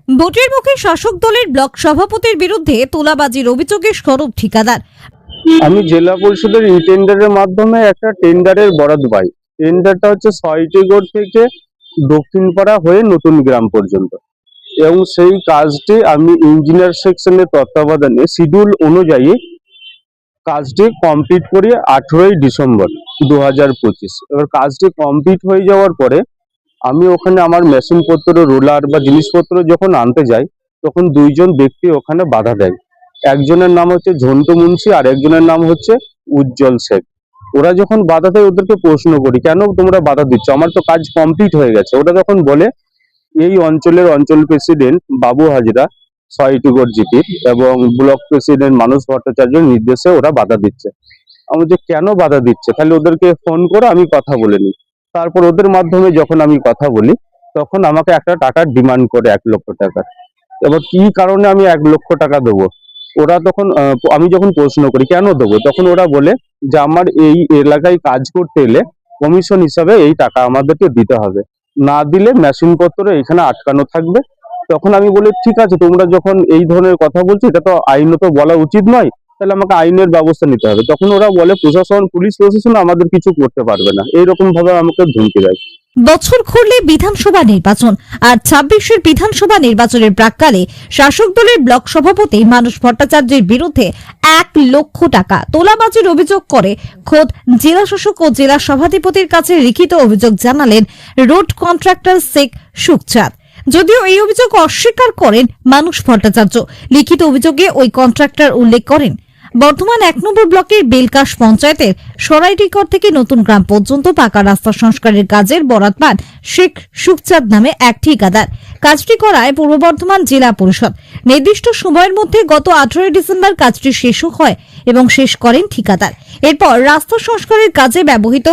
ভোটের মুখে শাসক দলের ব্লক সভাপতির বিরুদ্ধে তোলাবাজির অভিযোগে সরব ঠিকাদার। আমি জেলা পরিষদের ই টেন্ডারের মাধ্যমে একটা টেন্ডারের বরাদ পাই। টেন্ডারটা হচ্ছে সয়টিগড় থেকে দক্ষিণপাড়া হয়ে নতুন গ্রাম পর্যন্ত, এবং সেই কাজটি আমি ইঞ্জিনিয়ার সেকশনের তত্ত্বাবধানে শিডিউল অনুযায়ী কাজটি কমপ্লিট করি 18ই ডিসেম্বর 2025। এবার কাজটি কমপ্লিট হয়ে যাওয়ার পরে আমি ওখানে আমার মেশিনপত্র, রোলার বা জিনিসপত্র যখন আনতে যাই, তখন দুইজন ব্যক্তি ওখানে বাধা দেয়। একজনের নাম হচ্ছে ঝন্টু মুন্সি আর একজনের নাম হচ্ছে উজ্জ্বল শেখ। ওরা যখন বাধা দেয়, ওদেরকে প্রশ্ন করি, কেন তোমরা বাধা দিচ্ছ, আমার তো কাজ কমপ্লিট হয়ে গেছে। ওরা তখন বলে, এই অঞ্চলের অঞ্চল প্রেসিডেন্ট বাবু হাজরা সয়টিগড় জিপির এবং ব্লক প্রেসিডেন্ট মানস ভট্টাচার্যের নির্দেশে ওরা বাধা দিচ্ছে। আমি যে কেন বাধা দিচ্ছে, তাহলে ওদেরকে ফোন করে আমি কথা বলে নিই। তারপর ওদের মাধ্যমে যখন আমি কথা বলি, তখন আমাকে একটা টাকার ডিমান্ড করে 1,00,000 টাকা। এবার কি কারণে আমি 1,00,000 টাকা দেবো, ওরা তখন আমি যখন প্রশ্ন করি কেন দেবো, তখন ওরা বলে যে আমার এই এলাকায় কাজ করতে এলে কমিশন হিসাবে এই টাকা আমাদেরকে দিতে হবে, না দিলে মেশিনপত্র এখানে আটকানো থাকবে। তখন আমি বলি, ঠিক আছে, তোমরা যখন এই ধরনের কথা বলছো, এটা তো আইনত বলা উচিত নয়, তাহলে আমাকে আইনের ব্যবস্থা নিতে হবে। তখন ওরা বলে, পুলিশ প্রশাসন আমাদের কিছু করতে পারবে না, এইরকম ভাবে আমাকে ধমকি দেয়। বছর ঘুরলে বিধানসভা নির্বাচন, আর 26-এর বিধানসভা নির্বাচনের প্রাক্কালে শাসক দলের ব্লক সভাপতি মানস ভট্টাচার্যের বিরুদ্ধে 1,00,000 টাকা তোলাবাজির অভিযোগ করে খোদ জেলা শাসক ও জেলা সভাধিপতির কাছে লিখিত অভিযোগ জানালেন রোড কন্ট্রাক্টর শেখ সুখচাঁদ। যদিও এই অভিযোগ অস্বীকার করেন মানস ভট্টাচার্য। লিখিত অভিযোগে ওই কন্ট্রাক্টর উল্লেখ করেন, বর্ধমান 1 নম্বর ব্লকের বেলকাশ পঞ্চায়েতের সরাইটিকর থেকে নতুন গ্রাম পর্যন্ত পাকা রাস্তা সংস্কারের কাজের বরাত পান শেখ সুখচাঁদ নামে এক ঠিকাদার। কাজটি করায় পূর্ব বর্ধমান জেলা পরিষদ। নির্দিষ্ট সময়ের মধ্যে গত 18ই ডিসেম্বর কাজটি শেষও হয় এবং শেষ করেন ঠিকাদার। এরপর রাস্তা সংস্কারের কাজে ব্যবহৃত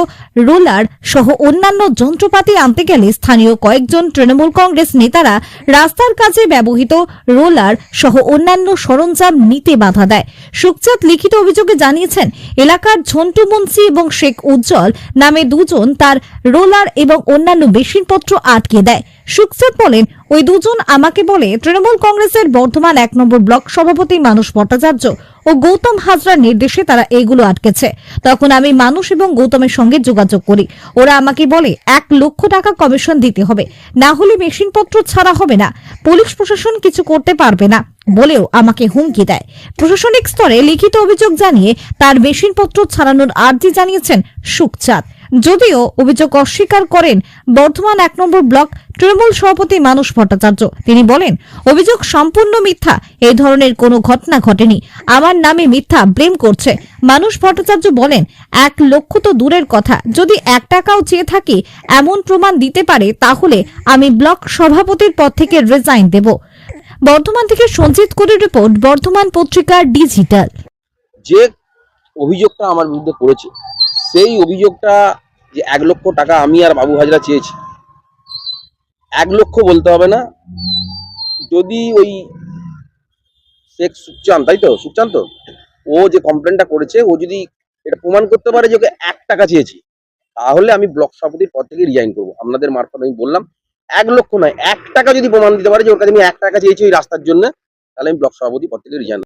রোলার সহ অন্যান্য যন্ত্রপাতি আনতে গেলে স্থানীয় কয়েকজন তৃণমূল কংগ্রেস নেতারা রাস্তার কাজে ব্যবহৃত রোলার সহ অন্যান্য সরঞ্জাম নিতে বাধা দেয়। সুখচাঁদ লিখিত অভিযোগে জানিয়েছেন, এলাকার ঝন্টু মুন্সি এবং শেখ উজ্জ্বল নামে দুজন তার রোলার এবং অন্যান্য মেশিনপত্র আটকে দেয়। সুখচাঁদ বলেন, ওই দুজন আমাকে বলে তৃণমূল কংগ্রেসের বর্ধমান 1 নম্বর ব্লক সভাপতি মানস ভট্টাচার্য ও গৌতম হাজরার নির্দেশে তারা এগুলো আটকেছে। তখন আমি মানুষ এবং গৌতমের সঙ্গে যোগাযোগ করি। ওরা আমাকে বলে 1,00,000 টাকা কমিশন দিতে হবে, না হলে মেশিনপত্র ছাড়া হবে না, পুলিশ প্রশাসন কিছু করতে পারবে না বলেও আমাকে হুমকি দেয়। প্রশাসনিক স্তরে লিখিত অভিযোগ জানিয়ে তার মেশিনপত্র ছাড়ানোর আর্জি জানিয়েছেন সুখচাঁদ। যদিও অভিযোগ অস্বীকার করেন বর্ধমান 1 নম্বর ব্লক তৃণমূল সভাপতি মানস ভট্টাচার্য। তিনি বলেন, অভিযোগ সম্পূর্ণ মিথ্যা, এই ধরনের কোনো ঘটনা ঘটেনি, আমার নামে মিথ্যা ব্লেম করছে। মানস ভট্টাচার্য বলেন, 1,00,000 তো দূরের কথা, যদি 1 টাকাও চেয়ে থাকি এমন প্রমাণ দিতে পারে, তাহলে আমি ব্লক সভাপতির পদ থেকে রিজাইন দেব। বর্ধমান থেকে সঞ্জিত কোরের রিপোর্ট, বর্ধমান পত্রিকা ডিজিটাল। যে অভিযোগটা আমার বিরুদ্ধে করেছে, সেই অভিযোগটা যে 1,00,000 টাকা আমি আর বাবু হাজরা চেয়েছি, 1,00,000 বলতে হবে না। যদি ওই শেখ সুখচাঁদ, তাই তো সুখচাঁদ, তো ও যে কমপ্লেনটা করেছে, ও যদি এটা প্রমাণ করতে পারে যে ওকে 1 টাকা চেয়েছি, তাহলে আমি ব্লক সভাপতির পদ থেকে রিজাইন করবো। আপনাদের মারফত আমি বললাম, 1,00,000 নয়, 1 টাকা যদি প্রমাণ দিতে পারে যে ওর কাছে আমি 1 টাকা চেয়েছি ওই রাস্তার জন্য, তাহলে আমি ব্লক সভাপতি পদ থেকে রিজাইন